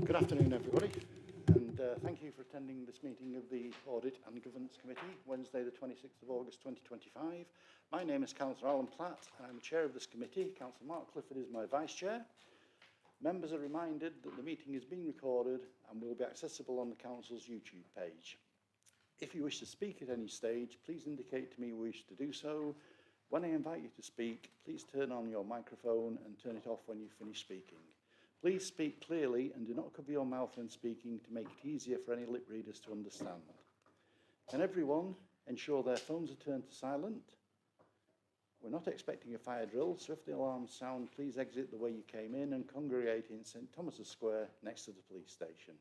Good afternoon, everybody, and thank you for attending this meeting of the Audit and Governance Committee, Wednesday the 26th of August 2025. My name is Councillor Alan Platt, and I'm the chair of this committee. Councillor Mark Clifford is my vice chair. Members are reminded that the meeting is being recorded and will be accessible on the Council's YouTube page. If you wish to speak at any stage, please indicate to me you wish to do so. When I invite you to speak, please turn on your microphone and turn it off when you finish speaking. Please speak clearly and do not cover your mouth when speaking to make it easier for any lip readers to understand. Can everyone ensure their phones are turned to silent? We're not expecting a fire drill, so if the alarms sound, please exit the way you came in and congregate in St Thomas's Square next to the police station.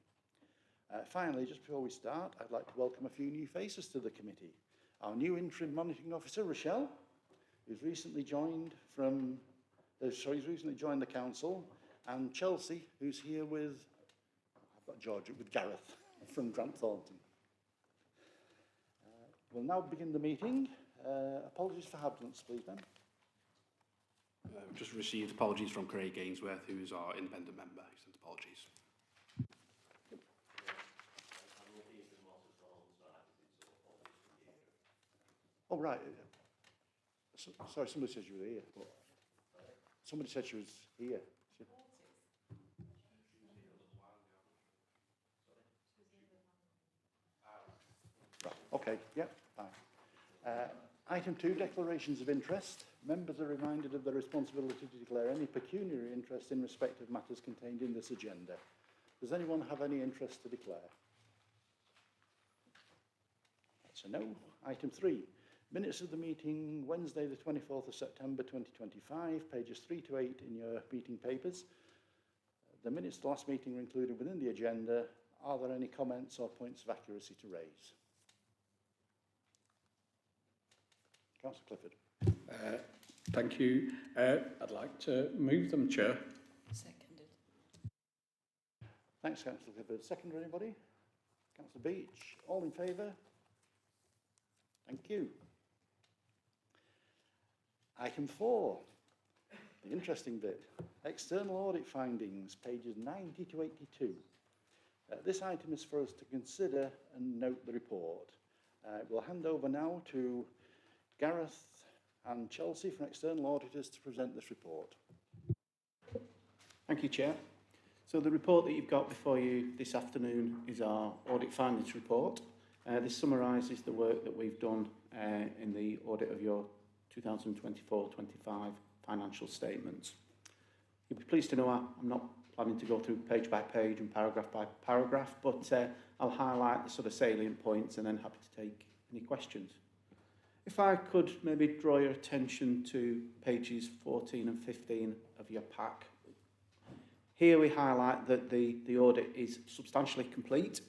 Finally, just before we start, I'd like to welcome a few new faces to the committee. Our new interim monitoring officer, Rochelle, who's recently joined the council, and Chelsea, who's here with, with Gareth from Grant Thornton. We'll now begin the meeting. Apologies for absence, please, Ben. We've just received apologies from Craig Ainsworth, who is our independent member. He sent apologies. Oh, right. Sorry, somebody said you were here. But somebody said she was here. Right, okay, yeah, fine. Item 2, declarations of interest. Members are reminded of their responsibility to declare any pecuniary interest in respect of matters contained in this agenda. Does anyone have any interest to declare? That's a no. Item 3. Minutes of the meeting, Wednesday the 24th of September 2025, pages 3 to 8 in your meeting papers. The minutes of the last meeting are included within the agenda. Are there any comments or points of accuracy to raise? Councillor Clifford. Thank you. I'd like to move them, Chair. Seconded. Thanks, Councillor Clifford. Seconder, anybody? Councillor Beach. All in favour? Thank you. Item 4, the interesting bit. External audit findings, pages 90 to 82. This item is for us to consider and note the report. We'll hand over now to Gareth and Chelsea from external auditors to present this report. Thank you, Chair. So the report that you've got before you this afternoon is our audit findings report. This summarises the work that we've done in the audit of your 2024-25 financial statements. You'll be pleased to know I'm not planning to go through page by page and paragraph by paragraph, but I'll highlight the sort of salient points and then happy to take any questions. If I could maybe draw your attention to pages 14 and 15 of your pack. Here we highlight that the audit is substantially complete,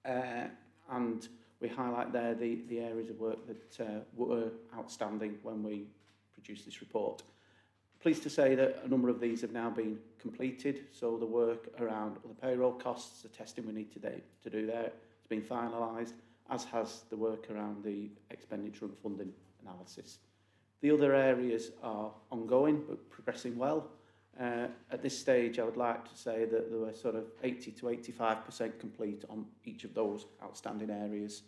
and we highlight there the areas of work that were outstanding when we produced this report. Pleased to say that a number of these have now been completed, so the work around the payroll costs, the testing we need to do there, has been finalised, as has the work around the expenditure and funding analysis. The other areas are ongoing but progressing well. At this stage, I would like to say that there were sort of 80 to 85% complete on each of those outstanding areas,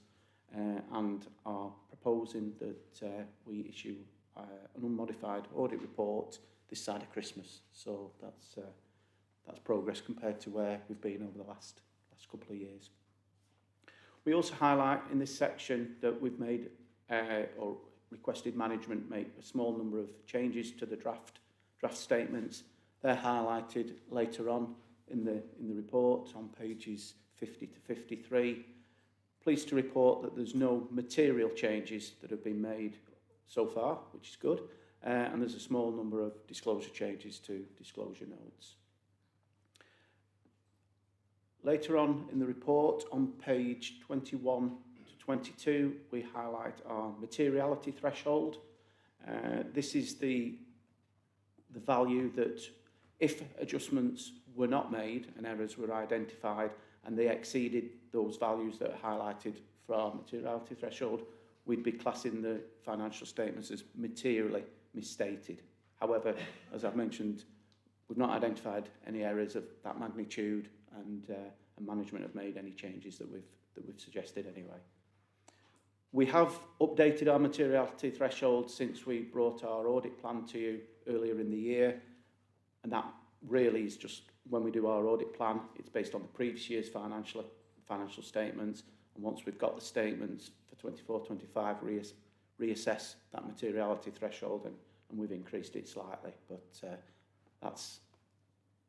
and are proposing that we issue an unmodified audit report this side of Christmas. So that's progress compared to where we've been over the last couple of years. We also highlight in this section that we've made or requested management make a small number of changes to the draft statements. They're highlighted later on in the report on pages 50 to 53. Pleased to report that there's no material changes that have been made so far, which is good, and there's a small number of disclosure changes to disclosure notes. Later on in the report, on page 21 to 22, we highlight our materiality threshold. This is the value that if adjustments were not made and errors were identified and they exceeded those values that are highlighted for our materiality threshold, we'd be classing the financial statements as materially misstated. However, as I've mentioned, we've not identified any errors of that magnitude, and management have made any changes that we've suggested anyway. We have updated our materiality threshold since we brought our audit plan to you earlier in the year, and that really is just when we do our audit plan, it's based on the previous year's financial statements, and once we've got the statements for 24-25, reassess that materiality threshold, and we've increased it slightly, but that's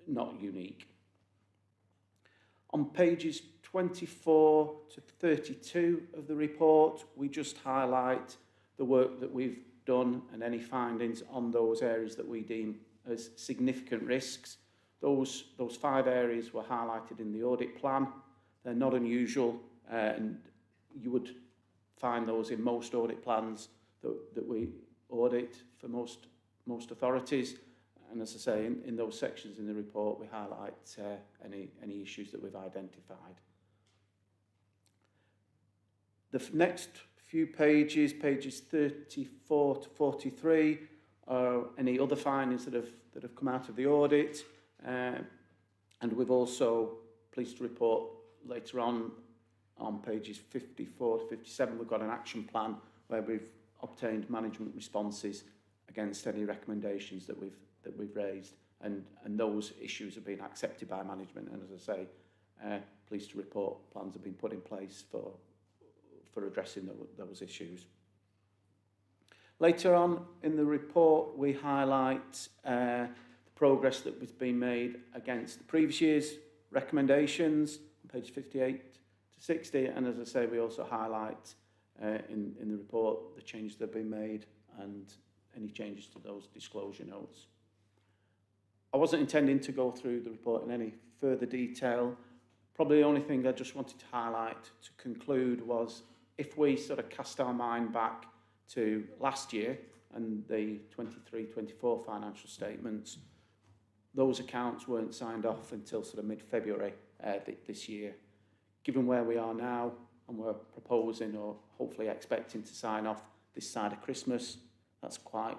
not unique. On pages 24 to 32 of the report, we just highlight the work that we've done and any findings on those areas that we deem as significant risks. Those 5 areas were highlighted in the audit plan. They're not unusual, and you would find those in most audit plans that we audit for most authorities. And as I say, in those sections in the report, we highlight any issues that we've identified. The next few pages, pages 34 to 43, are any other findings that have come out of the audit. And we've also, pleased to report later on pages 54 to 57, we've got an action plan where we've obtained management responses against any recommendations that we've raised, and those issues have been accepted by management, and as I say, pleased to report plans have been put in place for addressing those issues. Later on in the report, we highlight the progress that was being made against the previous year's recommendations on page 58 to 60, and as I say, we also highlight in the report the changes that have been made and any changes to those disclosure notes. I wasn't intending to go through the report in any further detail. Probably the only thing I just wanted to highlight to conclude was, if we sort of cast our mind back to last year and the 23-24 financial statements, those accounts weren't signed off until sort of mid-February this year. Given where we are now, and we're proposing or hopefully expecting to sign off this side of Christmas, that's quite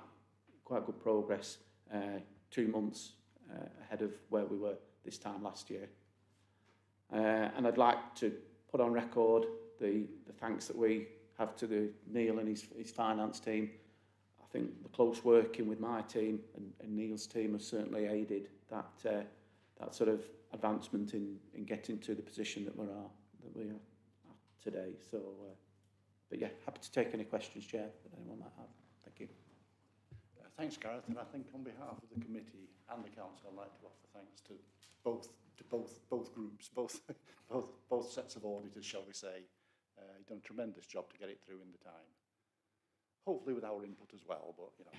good progress, 2 months ahead of where we were this time last year. And I'd like to put on record the thanks that we have to Neil and his finance team. I think the close working with my team and Neil's team has certainly aided that sort of advancement in getting to the position that we are at today. So, but yeah, happy to take any questions, Chair, that anyone might have. Thank you. Thanks, Gareth, and I think on behalf of the committee and the council, I'd like to offer thanks to both groups, both sets of auditors, shall we say. You've done a tremendous job to get it through in the time. Hopefully with our input as well, but you know.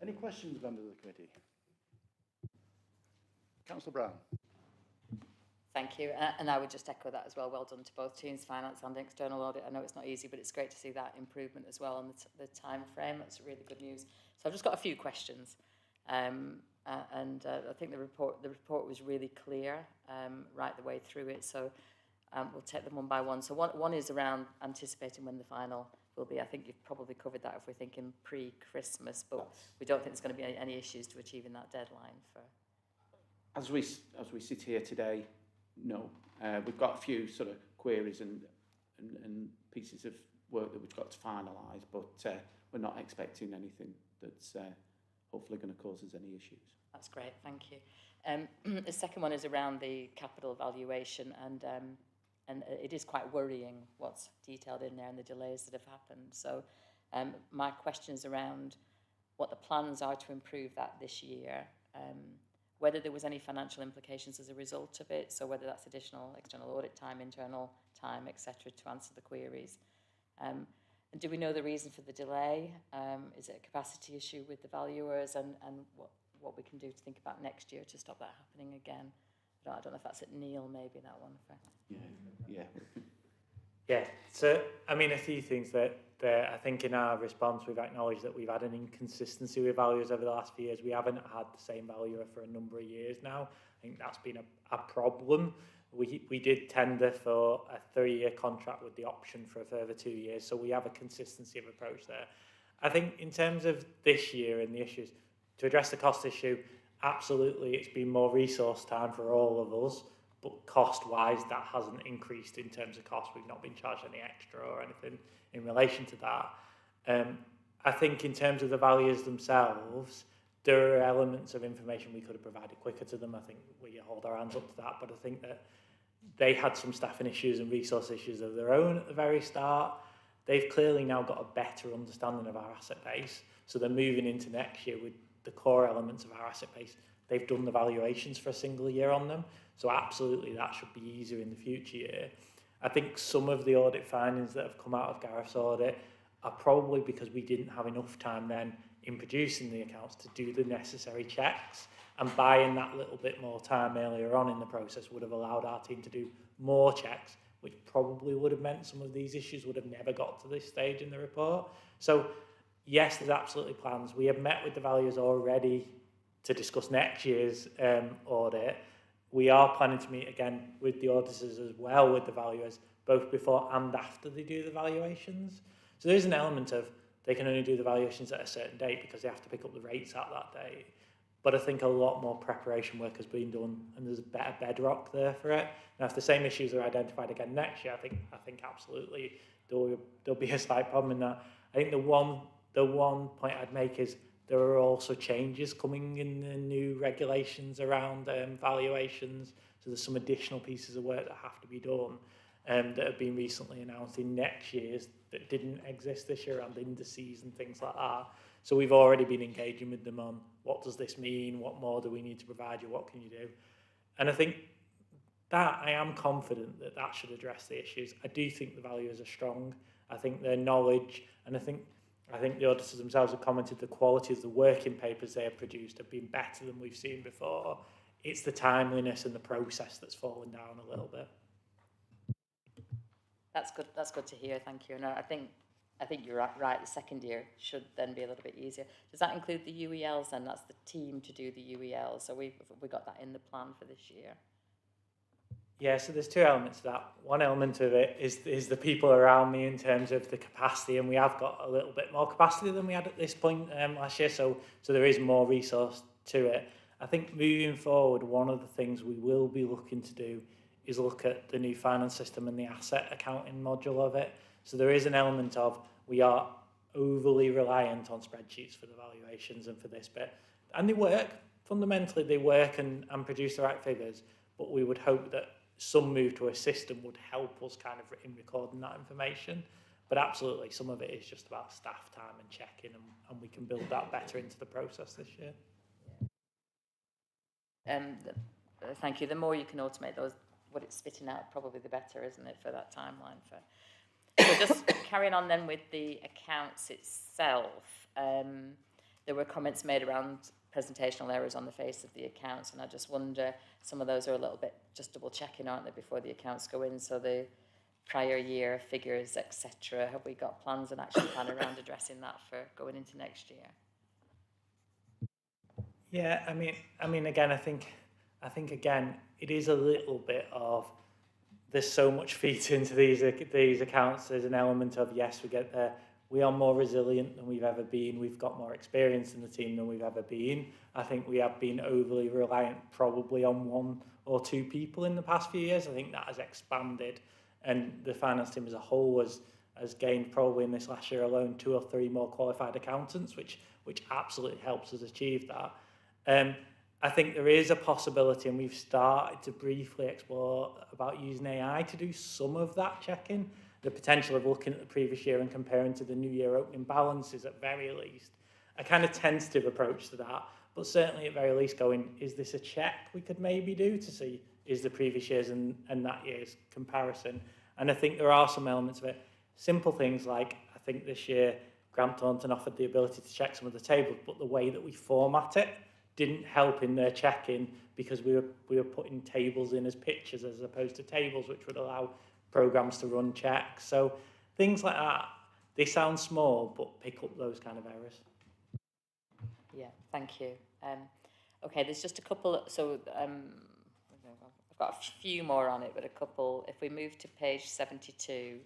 Any questions, members of the committee? Councillor Brown. Thank you, and I would just echo that as well. Well done to both teams, finance and external audit. I know it's not easy, but it's great to see that improvement as well on the time frame. That's really good news. So I've just got a few questions, and I think the report was really clear right the way through it. So we'll take them one by one. So one is around anticipating when the final will be. I think you've probably covered that if we're thinking pre-Christmas, but we don't think there's going to be any issues to achieving that deadline for. As we sit here today, no. We've got a few sort of queries and pieces of work that we've got to finalise, but we're not expecting anything that's hopefully going to cause us any issues. That's great, thank you. The second one is around the capital valuation, and it is quite worrying what's detailed in there and the delays that have happened. So my question is around what the plans are to improve that this year, whether there was any financial implications as a result of it, so whether that's additional external audit time, internal time, etc., to answer the queries. And do we know the reason for the delay? Is it a capacity issue with the valuers, and what we can do to think about next year to stop that happening again? I don't know if that's at Neil, maybe that one. Yeah. So, I mean, a few things that I think in our response we've acknowledged that we've had an inconsistency with valuers over the last few years. We haven't had the same valuer for a number of years now. I think that's been a problem. We did tender for a 3-year contract with the option for a further 2 years, so we have a consistency of approach there. I think in terms of this year and the issues, to address the cost issue, absolutely it's been more resource time for all of us, but cost-wise that hasn't increased in terms of cost. We've not been charged any extra or anything in relation to that. I think in terms of the values themselves, there are elements of information we could have provided quicker to them. I think we hold our hands up to that, but I think that they had some staffing issues and resource issues of their own at the very start. They've clearly now got a better understanding of our asset base, so they're moving into next year with the core elements of our asset base. They've done the valuations for a single year on them, so absolutely that should be easier in the future year. I think some of the audit findings that have come out of Gareth's audit are probably because we didn't have enough time then in producing the accounts to do the necessary checks, and buying that little bit more time earlier on in the process would have allowed our team to do more checks, which probably would have meant some of these issues would have never got to this stage in the report. So yes, there's absolutely plans. We have met with the valuers already to discuss next year's audit. We are planning to meet again with the auditors as well with the valuers, both before and after they do the valuations. So there's an element of they can only do the valuations at a certain date because they have to pick up the rates at that date. But I think a lot more preparation work has been done, and there's a better bedrock there for it. Now, if the same issues are identified again next year, I think absolutely there'll be a slight problem in that. I think the one point I'd make is there are also changes coming in the new regulations around valuations. So there's some additional pieces of work that have to be done that have been recently announced in next year's that didn't exist this year, around indices and things like that. So we've already been engaging with them on what does this mean, what more do we need to provide you, what can you do? And I think that I am confident that that should address the issues. I do think the valuers are strong. I think their knowledge, and I think the auditors themselves have commented the quality of the working papers they have produced have been better than we've seen before. It's the timeliness and the process that's fallen down a little bit. That's good. That's good to hear. Thank you. And I think you're right. The second year should then be a little bit easier. Does that include the UELs then? That's the team to do the UELs. So we got that in the plan for this year. Yeah, so there's two elements to that. One element of it is the people around me in terms of the capacity, and we have got a little bit more capacity than we had at this point last year, so there is more resource to it. I think moving forward, one of the things we will be looking to do is look at the new finance system and the asset accounting module of it. So there is an element of we are overly reliant on spreadsheets for the valuations and for this bit. And they work, fundamentally they work and produce the right figures, but we would hope that some move to a system would help us kind of in recording that information. But absolutely, some of it is just about staff time and checking, and we can build that better into the process this year. Thank you. The more you can automate those, what it's spitting out, probably the better, isn't it, for that timeline? So just carrying on then with the accounts itself, there were comments made around presentational errors on the face of the accounts, and I just wonder, some of those are a little bit just double checking, aren't they, before the accounts go in? So the prior year figures, etc. Have we got plans and action plan around addressing that for going into next year? Yeah, I mean, again, I think again, it is a little bit of there's so much feet into these accounts. There's an element of yes, we get there. We are more resilient than we've ever been. We've got more experience in the team than we've ever been. I think we have been overly reliant probably on one or two people in the past few years. I think that has expanded, and the finance team as a whole has gained probably in this last year alone 2 or 3 more qualified accountants, which absolutely helps us achieve that. I think there is a possibility, and we've started to briefly explore about using AI to do some of that checking. The potential of looking at the previous year and comparing to the new year opening balances at very least. A kind of tentative approach to that, but certainly at very least going, is this a check we could maybe do to see is the previous year's and that year's comparison? And I think there are some elements of it. Simple things like, I think this year Grant Thornton offered the ability to check some of the tables, but the way that we format it didn't help in their checking because we were putting tables in as pictures as opposed to tables, which would allow programs to run checks. So things like that, they sound small, but pick up those kind of errors. Yeah, thank you. Okay, there's just a couple, so I've got a few more on it, but a couple. If we move to page 72,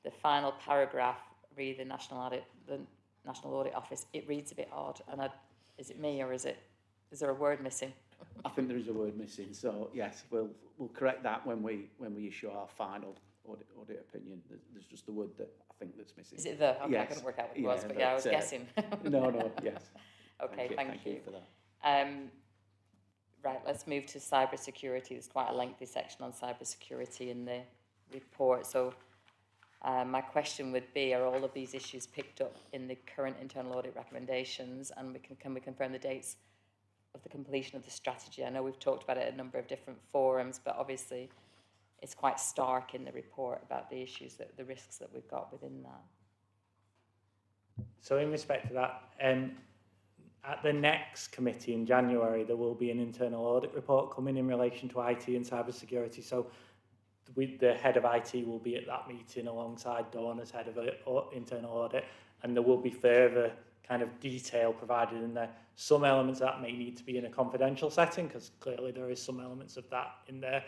the final paragraph, read the National Audit Office, it reads a bit odd. And is it me or is it Is there a word missing? I think there is a word missing, so yes, we'll correct that when we issue our final audit opinion. There's just the word that I think that's missing. Is it the? Okay, I Yes. couldn't work out what it Yeah, was, but yeah, I was but, guessing. No, yes. Okay, thank you. For that. Right, let's move to cybersecurity. There's quite a lengthy section on cybersecurity in the report. So my question would be, are all of these issues picked up in the current internal audit recommendations? And can we confirm the dates of the completion of the strategy? I know we've talked about it at a number of different forums, but obviously it's quite stark in the report about the issues, the risks that we've got within that. So in respect to that, at the next committee in January, there will be an internal audit report coming in relation to IT and cybersecurity. So the head of IT will be at that meeting alongside Dawn as head of internal audit, and there will be further kind of detail provided in there. Some elements of that may need to be in a confidential setting, because clearly there is some elements of that in there.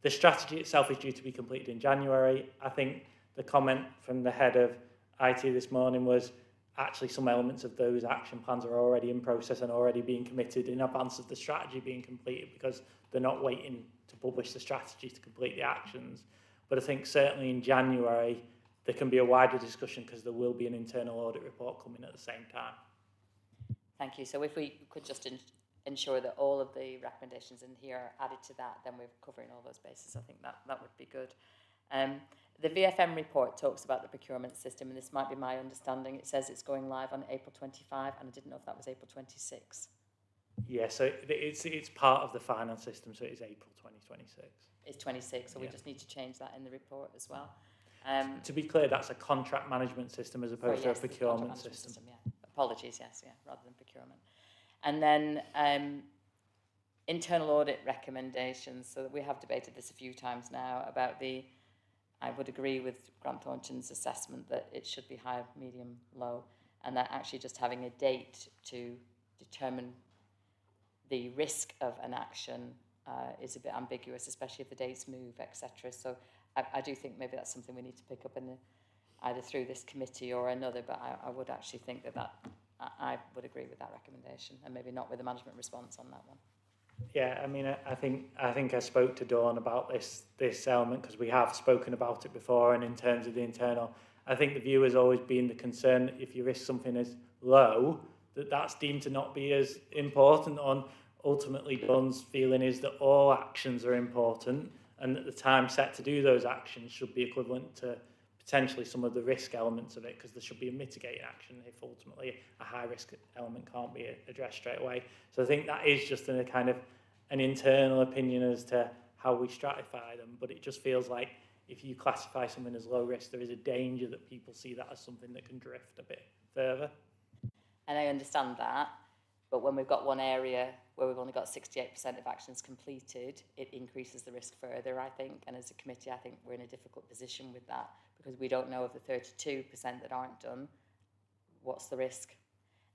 The strategy itself is due to be completed in January. I think the comment from the head of IT this morning was actually some elements of those action plans are already in process and already being committed in advance of the strategy being completed, because they're not waiting to publish the strategy to complete the actions. But I think certainly in January there can be a wider discussion, because there will be an internal audit report coming at the same time. Thank you. So if we could just ensure that all of the recommendations in here are added to that, then we're covering all those bases. I think that would be good. The VFM report talks about the procurement system, and this might be my understanding. It says it's going live on April 25, and I didn't know if that was April 26. Yeah, so it's part of the finance system, so it is April 2026. It's 26, so we Yeah. just need to change that in the report as well. To be clear, that's a contract management system as opposed to a the contract procurement management system. Yeah. Apologies, yes, yeah, rather than procurement. And then internal audit recommendations. So we have debated this a few times now about I would agree with Grant Thornton's assessment that it should be high, medium, low, and that actually just having a date to determine the risk of an action is a bit ambiguous, especially if the dates move, etc. So I do think maybe that's something we need to pick up either through this committee or another, but I would actually think that I would agree with that recommendation, and maybe not with the management response on that one. Yeah, I mean, I think I spoke to Dawn about this element, because we have spoken about it before, and in terms of the internal, I think the view has always been the concern that if you risk something as low, that's deemed to not be as important. On ultimately, Dawn's feeling is that all actions are important, and that the time set to do those actions should be equivalent to potentially some of the risk elements of it, because there should be a mitigating action if ultimately a high risk element can't be addressed straight away. So I think that is just a kind of an internal opinion as to how we stratify them, but it just feels like if you classify something as low risk, there is a danger that people see that as something that can drift a bit further. And I understand that, but when we've got one area where we've only got 68% of actions completed, it increases the risk further, I think. And as a committee, I think we're in a difficult position with that, because we don't know of the 32% that aren't done, what's the risk?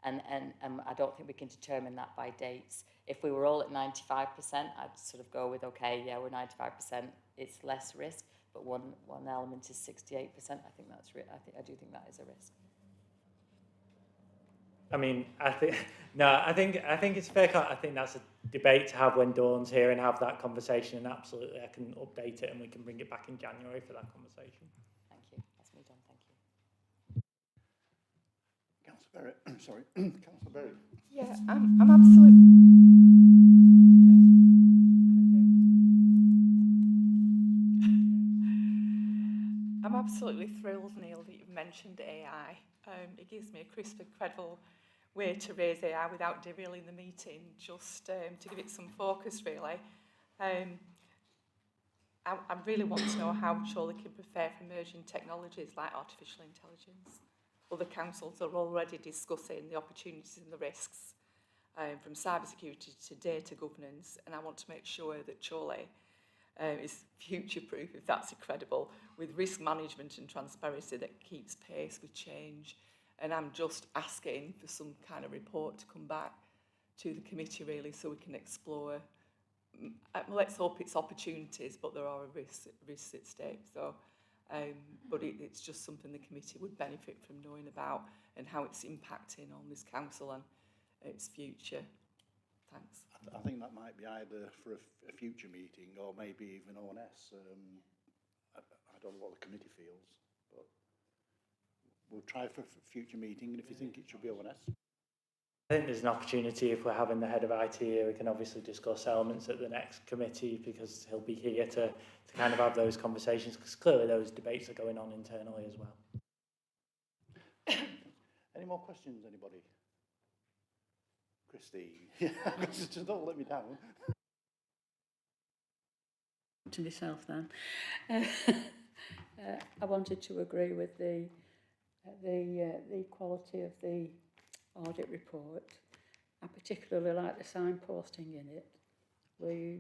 And I don't think we can determine that by dates. If we were all at 95%, I'd sort of go with, okay, yeah, we're 95%, it's less risk, but one element is 68%. I do think that is a risk. I mean, I think it's fair. I think that's a debate to have when Dawn's here and have that conversation. And absolutely, I can update it and we can bring it back in January for that conversation. Thank you. Let's move on. Thank you. Councillor Berry. Sorry, Councillor Berry. Yeah, I'm absolutely. I'm absolutely thrilled, Neil, that you've mentioned AI. It gives me a crisp and credible way to raise AI without derailing the meeting, just to give it some focus, really. I really want to know how Chorley can prepare for emerging technologies like artificial intelligence. Other councils are already discussing the opportunities and the risks, from cybersecurity to data governance, and I want to make sure that Chorley is future-proof, if that's credible, with risk management and transparency that keeps pace with change. And I'm just asking for some kind of report to come back to the committee, really, so we can explore. Let's hope it's opportunities, but there are risks at stake. So, but it's just something the committee would benefit from knowing about, and how it's impacting on this council and its future. Thanks. I think that might be either for a future meeting or maybe even ONS. I don't know what the committee feels, but we'll try for a future meeting, and if you think it should be ONS. I think there's an opportunity if we're having the head of IT here, we can obviously discuss elements at the next committee because he'll be here to kind of have those conversations because clearly those debates are going on internally as well. Any more questions, anybody? Christine, just don't let me down. To myself then. I wanted to agree with the quality of the audit report. I particularly like the signposting in it, where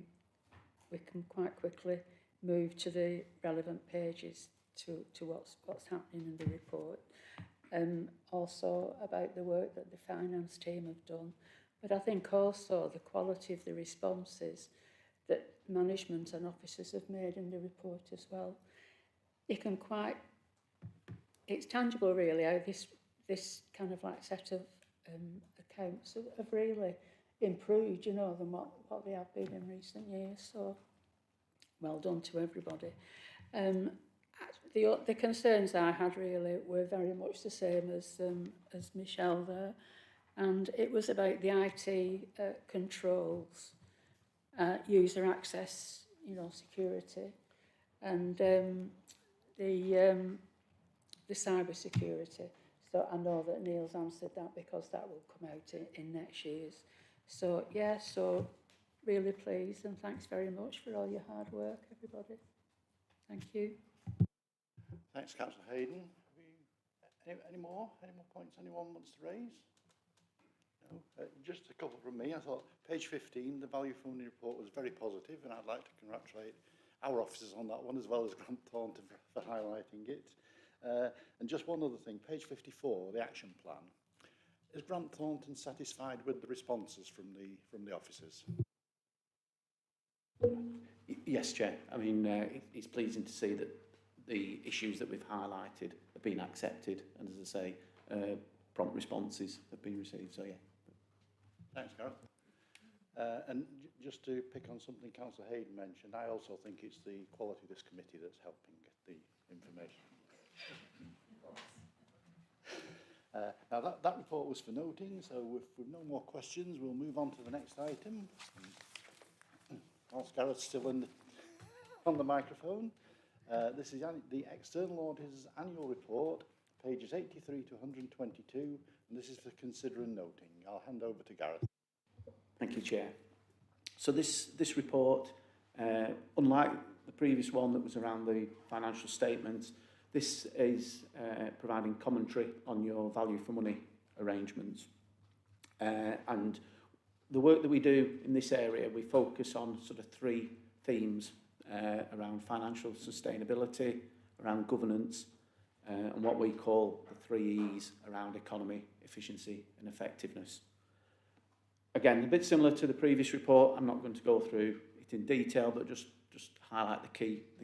we can quite quickly move to the relevant pages to what's happening in the report. Also about the work that the finance team have done, but I think also the quality of the responses that management and officers have made in the report as well. You can it's tangible really how this kind of like set of accounts have really improved, you know, than what they have been in recent years. So well done to everybody. The concerns I had really were very much the same as Michelle there, and it was about the IT controls, user access, you know, security, and the cyber security. So I know that Neil's answered that because that will come out in next year's. So yeah, so really pleased and thanks very much for all your hard work, everybody. Thank you. Thanks, Councillor Hayden. Any more points anyone wants to raise? No? Just a couple from me. I thought page 15, the value for money report was very positive, and I'd like to congratulate our officers on that one as well as Grant Thornton for highlighting it. And just one other thing, page 54, the action plan. Is Grant Thornton satisfied with the responses from the officers? Yes, Chair. I mean, it's pleasing to see that the issues that we've highlighted have been accepted, and as I say, prompt responses have been received. So yeah. Thanks, Gareth. And just to pick on something Councillor Hayden mentioned, I also think it's the quality of this committee that's helping get the information. Now that report was for noting, so if we've no more questions, we'll move on to the next item. Whilst Gareth's still on the microphone, this is the External Auditor's Annual Report, pages 83 to 122, and this is for consider and noting. I'll hand over to Gareth. Thank you, Chair. So this report, unlike the previous one that was around the financial statements, this is providing commentary on your value for money arrangements. And the work that we do in this area, we focus on sort of three themes around financial sustainability, around governance, and what we call the 3 E's around economy, efficiency and effectiveness. Again, a bit similar to the previous report, I'm not going to go through it in detail, but just highlight the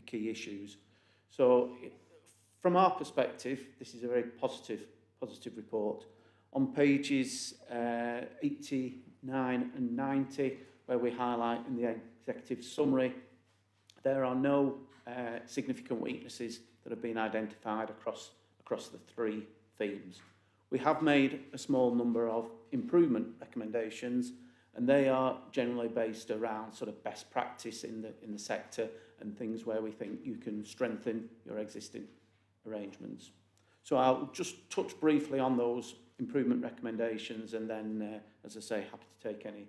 key issues. So from our perspective, this is a very positive report. On pages 89 and 90, where we highlight in the executive summary, there are no significant weaknesses that have been identified across the three themes. We have made a small number of improvement recommendations, and they are generally based around sort of best practice in the sector and things where we think you can strengthen your existing arrangements. So I'll just touch briefly on those improvement recommendations, and then, as I say, happy to take any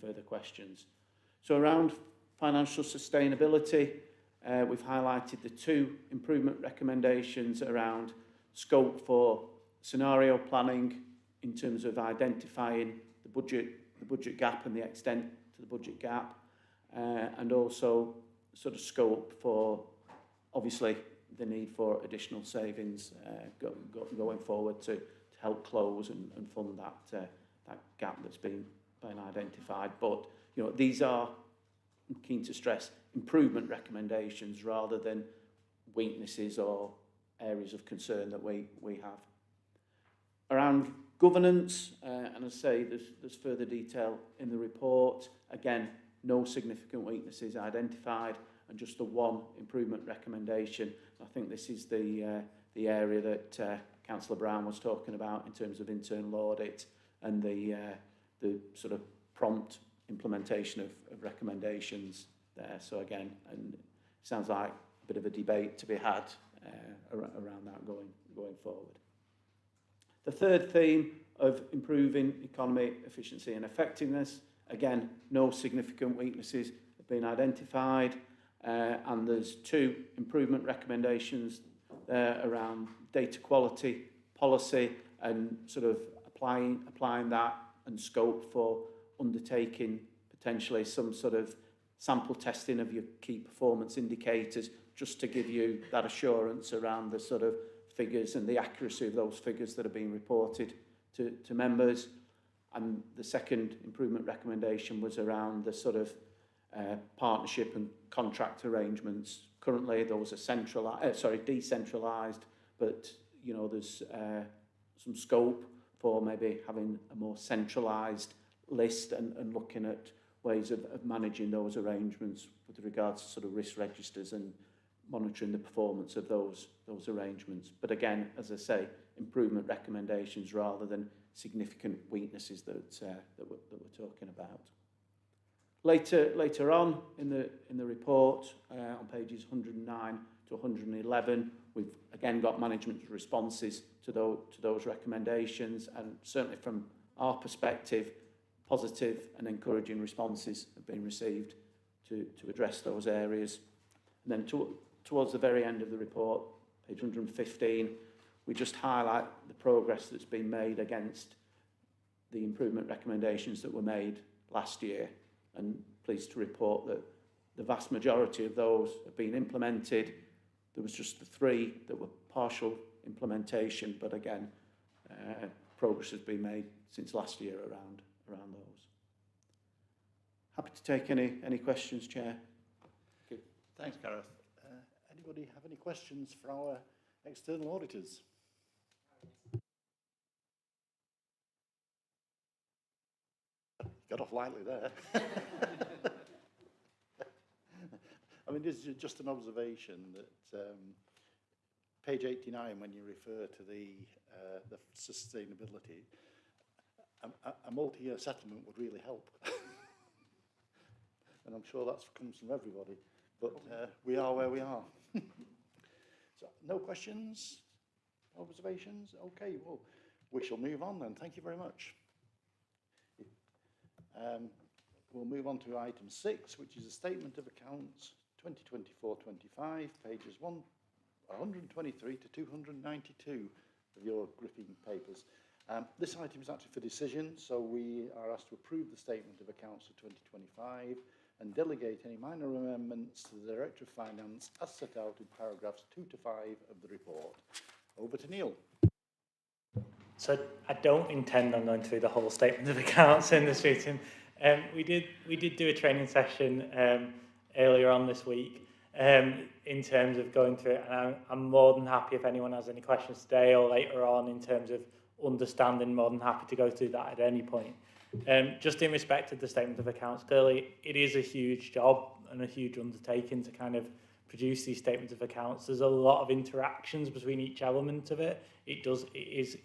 further questions. So around financial sustainability, we've highlighted the 2 improvement recommendations around scope for scenario planning in terms of identifying the budget gap and the extent to the budget gap, and also sort of scope for, obviously, the need for additional savings going forward to help close and fund that gap that's been identified. But you know, these are, I'm keen to stress, improvement recommendations rather than weaknesses or areas of concern that we have. Around governance, and as I say, there's further detail in the report. Again, no significant weaknesses identified, and just the one improvement recommendation. I think this is the area that Councillor Brown was talking about in terms of internal audit and the sort of prompt implementation of recommendations there. So again, and it sounds like a bit of a debate to be had around that going forward. The third theme of improving economy, efficiency and effectiveness. Again, no significant weaknesses have been identified, and there's two improvement recommendations there around data quality policy and sort of applying that and scope for undertaking potentially some sort of sample testing of your key performance indicators, just to give you that assurance around the sort of figures and the accuracy of those figures that are being reported to members. And the second improvement recommendation was around the sort of partnership and contract arrangements. Currently, those are decentralised, but you know there's some scope for maybe having a more centralised list and looking at ways of managing those arrangements with regards to sort of risk registers and monitoring the performance of those arrangements. But again, as I say, improvement recommendations rather than significant weaknesses that we're talking about. Later on in the report, on pages 109 to 111, we've again got management responses to those recommendations, and certainly from our perspective, positive and encouraging responses have been received to address those areas. And then towards the very end of the report, page 115, we just highlight the progress that's been made against the improvement recommendations that were made last year, and pleased to report that the vast majority of those have been implemented. There was just the 3 that were partial implementation, but again, progress has been made since last year around those. Happy to take any questions, Chair. Thank you. Thanks, Gareth. Anybody have any questions for our external auditors? Got off lightly there. I mean, this is just an observation that page 89, when you refer to the sustainability, a multi-year settlement would really help. And I'm sure that comes from everybody, but we are where we are. So, no questions, observations? Okay, well, we shall move on then. Thank you very much. We'll move on to item 6, which is a statement of accounts 2024-25, pages 123 to 292 of your gripping papers. This item is actually for decision, so we are asked to approve the statement of accounts for 2025 and delegate any minor amendments to the Director of Finance as set out in paragraphs 2 to 5 of the report. Over to Neil. So I don't intend on going through the whole statement of accounts in this meeting. We did do a training session earlier on this week in terms of going through it, and I'm more than happy if anyone has any questions today or later on in terms of understanding, more than happy to go through that at any point. Just in respect of the statement of accounts, clearly it is a huge job and a huge undertaking to kind of produce these statements of accounts. There's a lot of interactions between each element of it. It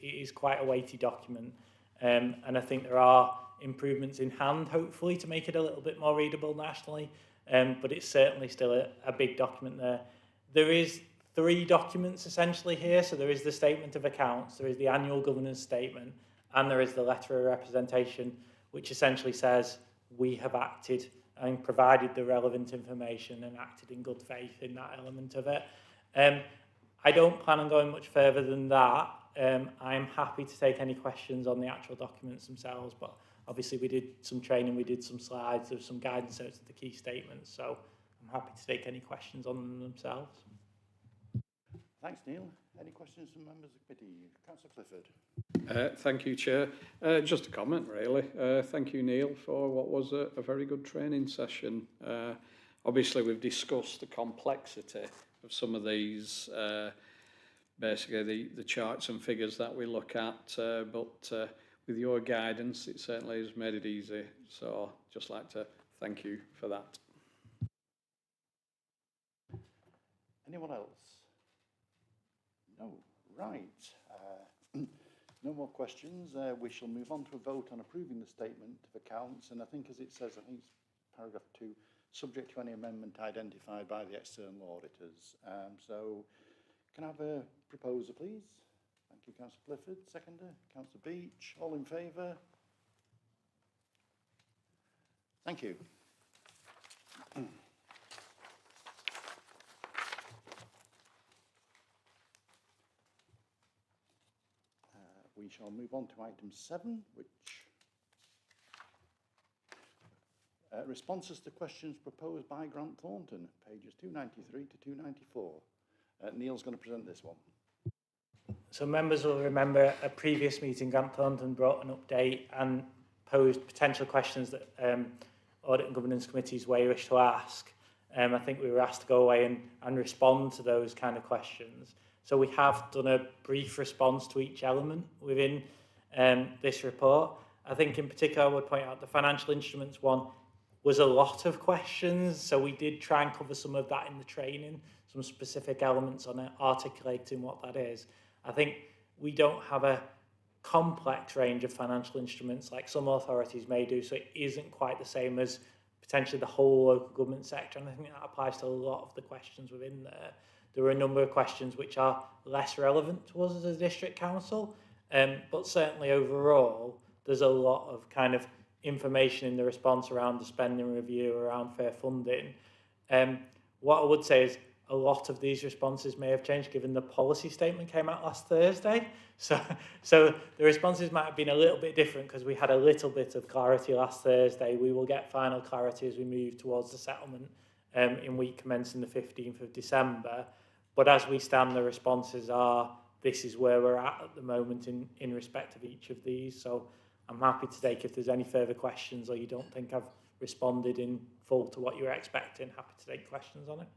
is quite a weighty document, and I think there are improvements in hand, hopefully, to make it a little bit more readable nationally, but it's certainly still a big document there. There is 3 documents essentially here. So there is the statement of accounts, there is the annual governance statement, and there is the letter of representation, which essentially says we have acted and provided the relevant information and acted in good faith in that element of it. I don't plan on going much further than that. I'm happy to take any questions on the actual documents themselves, but obviously we did some training, we did some slides, there's some guidance out to the key statements, so I'm happy to take any questions on them themselves. Thanks, Neil. Any questions from members of the committee? Councillor Clifford. Thank you, Chair. Just a comment, really. Thank you, Neil, for what was a very good training session. Obviously, we've discussed the complexity of some of these, basically the charts and figures that we look at, but with your guidance, it certainly has made it easy. So just like to thank you for that. Anyone else? No. Right. No more questions. We shall move on to a vote on approving the statement of accounts. And I think, as it says, I think it's paragraph 2, subject to any amendment identified by the external auditors. So can I have a proposer, please? Thank you, Councillor Clifford. Seconder, Councillor Beach. All in favour? Thank you. We shall move on to item 7, which responses to questions proposed by Grant Thornton, pages 293 to 294. Neil's going to present this one. So members will remember a previous meeting, Grant Thornton brought an update and posed potential questions that Audit and Governance Committees may wish to ask. I think we were asked to go away and respond to those kind of questions. So we have done a brief response to each element within this report. I think in particular I would point out the financial instruments one was a lot of questions. So we did try and cover some of that in the training, some specific elements on it, articulating what that is. I think we don't have a complex range of financial instruments like some authorities may do, so it isn't quite the same as potentially the whole local government sector, and I think that applies to a lot of the questions within there. There are a number of questions which are less relevant to us as a district council, but certainly overall there's a lot of kind of information in the response around the spending review, around fair funding. What I would say is a lot of these responses may have changed given the policy statement came out last Thursday. So the responses might have been a little bit different because we had a little bit of clarity last Thursday. We will get final clarity as we move towards the settlement in week commencing the 15th of December. But as we stand, the responses are, this is where we're at the moment in respect of each of these. So I'm happy to take, if there's any further questions or you don't think I've responded in full to what you were expecting, happy to take questions on it.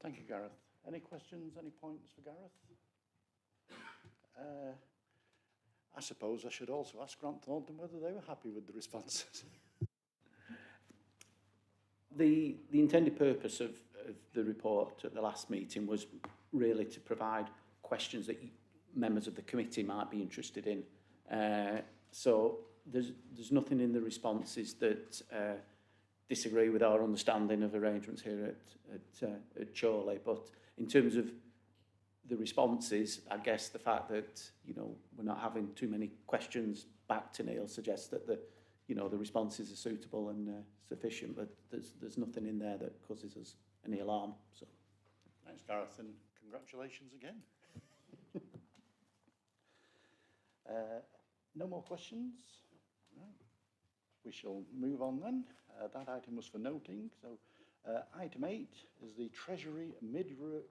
Thank you, Gareth. Any questions, any points for Gareth? I suppose I should also ask Grant Thornton whether they were happy with the responses. The intended purpose of the report at the last meeting was really to provide questions that members of the committee might be interested in. So there's nothing in the responses that disagree with our understanding of arrangements here at Chorley, but in terms of the responses, I guess the fact that we're not having too many questions back to Neil suggests that the responses are suitable and sufficient, but there's nothing in there that causes us any alarm. So thanks, Gareth, and congratulations again. No more questions? Right. We shall move on then. That item was for noting. So item 8 is the Treasury mid-year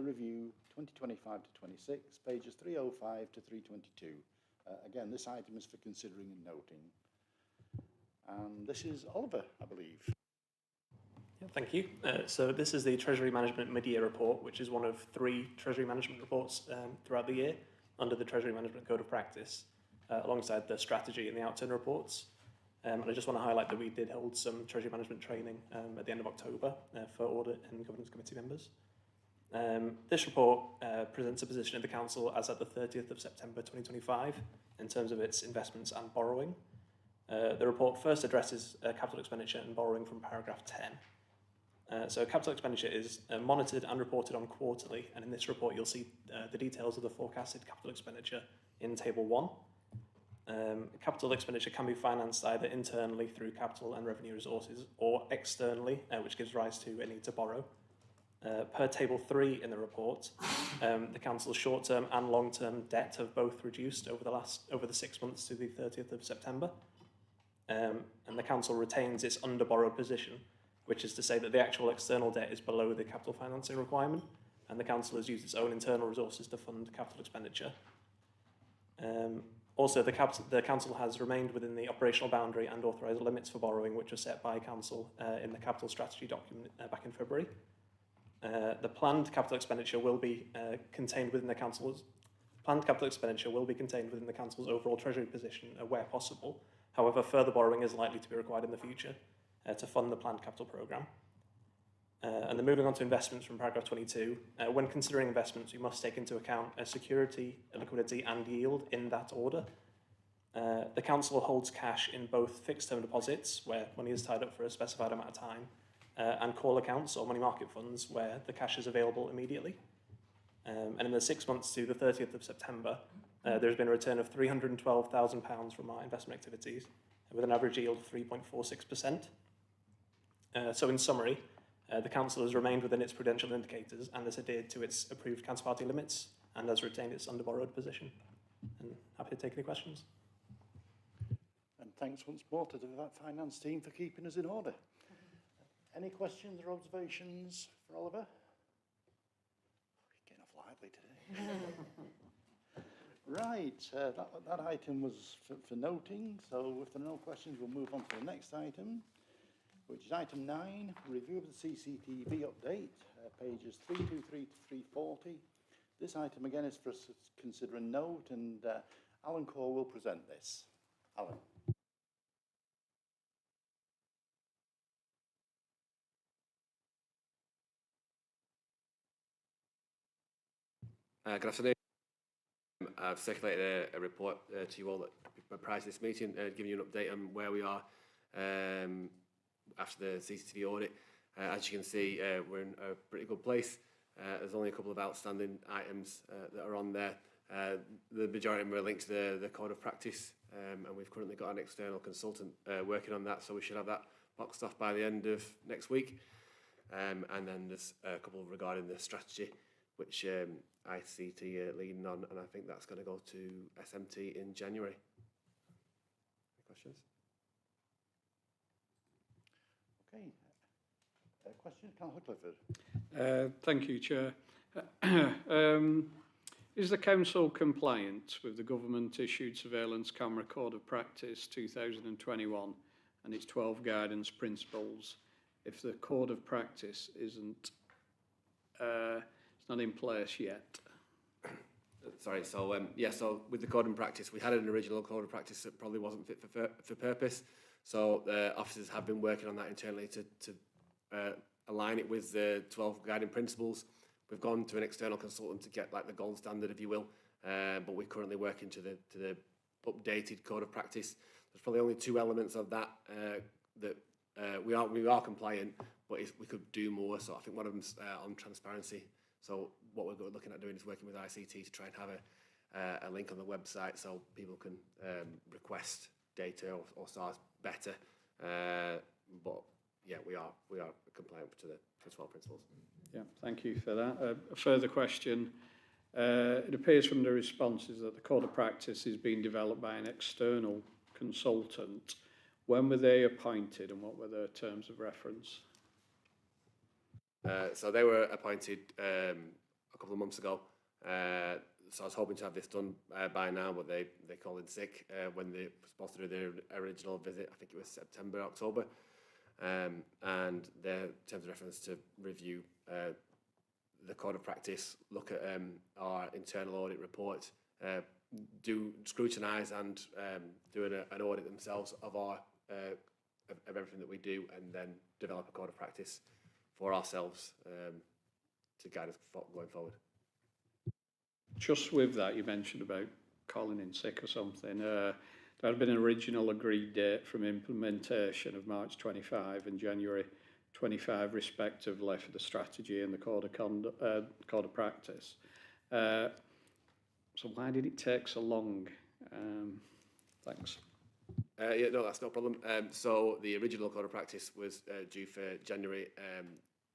review 2025 to 26, pages 305 to 322. Again, this item is for considering and noting. And this is Oliver, I believe. Yeah, thank you. So this is the Treasury Management Mid-Year Report, which is one of 3 Treasury Management reports throughout the year under the Treasury Management Code of Practice, alongside the strategy and the outturn reports. And I just want to highlight that we did hold some Treasury Management training at the end of October for Audit and Governance Committee members. This report presents a position of the Council as at the 30th of September 2025 in terms of its investments and borrowing. The report first addresses capital expenditure and borrowing from paragraph 10. So capital expenditure is monitored and reported on quarterly, and in this report you'll see the details of the forecasted capital expenditure in Table 1. Capital expenditure can be financed either internally through capital and revenue resources or externally, which gives rise to a need to borrow. Per Table 3 in the report, the Council's short-term and long-term debt have both reduced over the 6 months to the 30th of September. And the Council retains its under-borrowed position, which is to say that the actual external debt is below the capital financing requirement, and the Council has used its own internal resources to fund capital expenditure. Also, the Council has remained within the operational boundary and authorised limits for borrowing, which were set by Council in the capital strategy document back in February. The planned capital expenditure will be contained within the Council's Planned capital expenditure will be contained within the Council's overall Treasury position where possible. However, further borrowing is likely to be required in the future to fund the planned capital programme. And then moving on to investments from paragraph 22, when considering investments, you must take into account security, liquidity and yield in that order. The Council holds cash in both fixed-term deposits, where money is tied up for a specified amount of time, and call accounts or money market funds, where the cash is available immediately. And in the 6 months to the 30th of September, there's been a return of £312,000 from our investment activities, with an average yield of 3.46%. So in summary, the Council has remained within its prudential indicators and has adhered to its approved counterparty limits and has retained its under-borrowed position. And happy to take any questions. And thanks once more to the finance team for keeping us in order. Any questions or observations for Oliver? Getting off lively today. Right, that item was for noting, so if there are no questions, we'll move on to the next item, which is item 9, review of the CCTV update, pages 323 to 340. This item again is for us to consider a note, and Alan Core will present this. Alan. Good afternoon. I've circulated a report to you all prior to this meeting, giving you an update on where we are after the CCTV audit. As you can see, we're in a pretty good place. There's only a couple of outstanding items that are on there. The majority of them are linked to the code of practice, and we've currently got an external consultant working on that, so we should have that boxed off by the end of next week. And then there's a couple regarding the strategy, which ICT leading on, and I think that's going to go to SMT in January. Any questions? Okay. Question, Councillor Clifford. Thank you, Chair. Is the Council compliant with the government-issued Surveillance Camera Code of Practice 2021 and its 12 guidance principles if the Code of Practice isn't it's not in place yet? Sorry, so so with the code of practice, we had an original code of practice that probably wasn't fit for purpose. So the officers have been working on that internally to align it with the 12 guiding principles. We've gone to an external consultant to get like the gold standard, if you will, but we're currently working to the updated code of practice. There's probably only 2 elements of that that we are compliant, but we could do more. So I think one of them's on transparency. So what we're looking at doing is working with ICT to try and have a link on the website so people can request data or SARS better. But yeah, we are compliant to the 12 principles. Yeah, thank you for that. A further question. It appears from the responses that the Code of Practice is being developed by an external consultant. When were they appointed and what were their terms of reference? So they were appointed a couple of months ago. So I was hoping to have this done by now, but they called in sick when they were supposed to do their original visit. I think it was September, October. And their terms of reference to review the code of practice, look at our internal audit report, do scrutinise and do an audit themselves of everything that we do, and then develop a code of practice for ourselves to guide us going forward. Just with that, you mentioned about calling in sick or something. There had been an original agreed date from implementation of March 25 and January 25 respectively for the strategy and the code of practice. So why did it take so long? Thanks. Yeah, no, that's no problem. So the original code of practice was due for January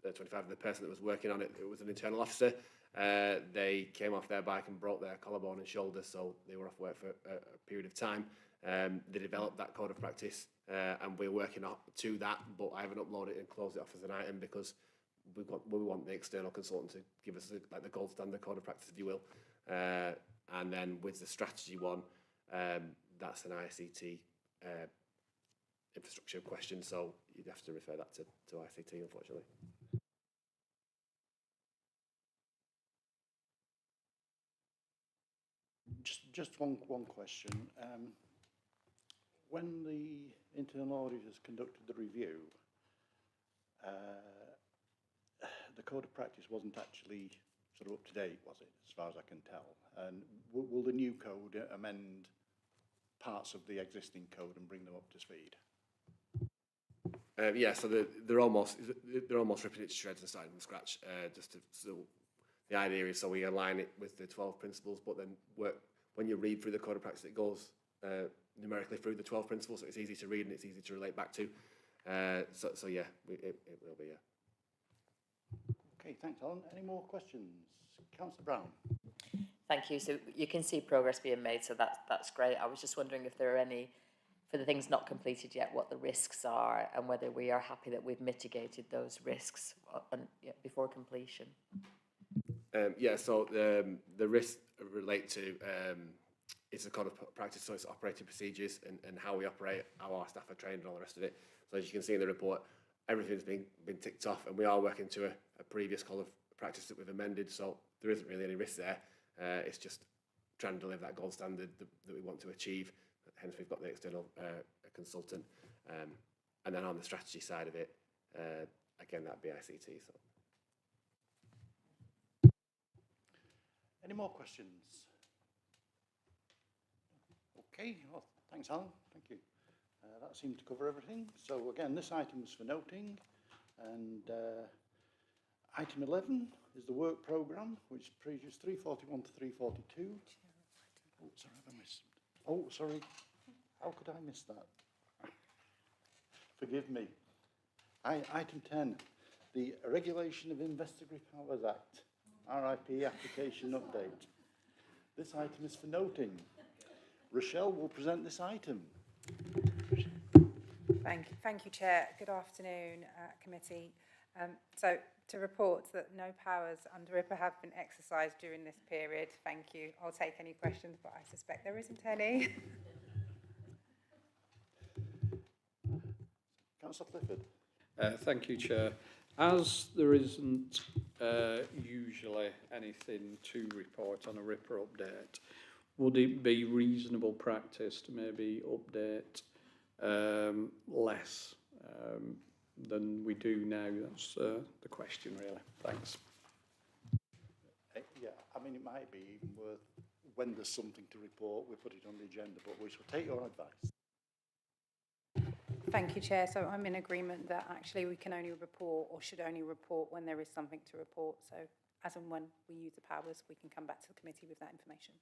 25. The person that was working on it was an internal officer. They came off their bike and broke their collarbone and shoulder, so they were off work for a period of time. They developed that code of practice, and we're working up to that, but I haven't uploaded it and closed it off as an item because we want the external consultant to give us the gold standard code of practice, if you will. And then with the strategy one, that's an ICT infrastructure question, so you'd have to refer that to ICT, unfortunately. Just one question. When the internal auditors conducted the review, the code of practice wasn't actually sort of up to date, was it, as far as I can tell? And will the new code amend parts of the existing code and bring them up to speed? Yeah, so they're almost ripping it to shreds and starting from scratch. So the idea is so we align it with the 12 principles, but then when you read through the code of practice, it goes numerically through the 12 principles, so it's easy to read and it's easy to relate back to. So yeah, it will be, yeah. Okay, thanks, Alan. Any more questions? Councillor Brown. Thank you. So you can see progress being made, so that's great. I was just wondering if there are any, for the things not completed yet, what the risks are and whether we are happy that we've mitigated those risks before completion. Yeah, so the risks relate to it's a code of practice, so it's operating procedures and how we operate, how our staff are trained and all the rest of it. So as you can see in the report, everything's been ticked off, and we are working to a previous code of practice that we've amended, so there isn't really any risk there. It's just trying to deliver that gold standard that we want to achieve. Hence, we've got the external consultant. And then on the strategy side of it, again, that'd be ICT. So. Any more questions? Okay, well, thanks, Alan. Thank you. That seemed to cover everything. So again, this item was for noting, and item 11 is the work programme, which is pages 341 to 342. Oh, sorry, have I missed? Oh, sorry. How could I miss that? Forgive me. Item 10, the Regulation of Investigatory Powers Act, RIP application update. This item is for noting. Rochelle will present this item. Thank you, Chair. Good afternoon, committee. So to report that no powers under RIPA have been exercised during this period. Thank you. I'll take any questions, but I suspect there isn't any. Councillor Clifford. Thank you, Chair. As there isn't usually anything to report on a RIPA update, would it be reasonable practice to maybe update less than we do now? That's the question, really. Thanks. Yeah, I mean, it might be even worth, when there's something to report, we put it on the agenda, but we shall take your advice. Thank you, Chair. So I'm in agreement that actually we can only report, or should only report, when there is something to report. So as and when we use the powers, we can come back to the committee with that information.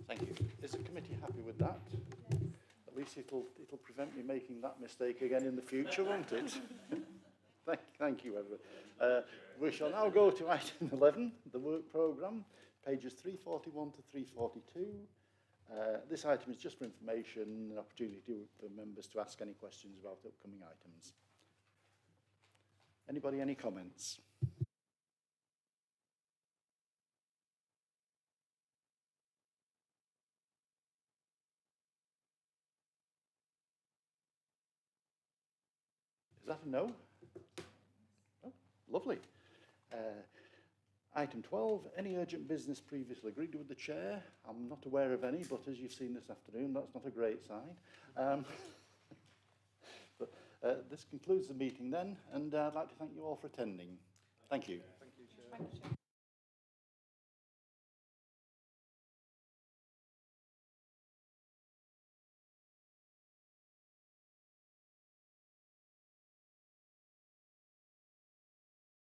Thank you. Is the committee happy with that? Yes. At least it'll prevent me making that mistake again in the future, won't it? Thank you, everyone. We shall now go to item 11, the work programme, pages 341 to 342. This item is just for information, an opportunity for members to ask any questions about upcoming items. Anybody, any comments? Is that a no? Oh, lovely. Item 12, any urgent business previously agreed with the chair? I'm not aware of any, but as you've seen this afternoon, that's not a great sign. But this concludes the meeting then, and I'd like to thank you all for attending. Thank you.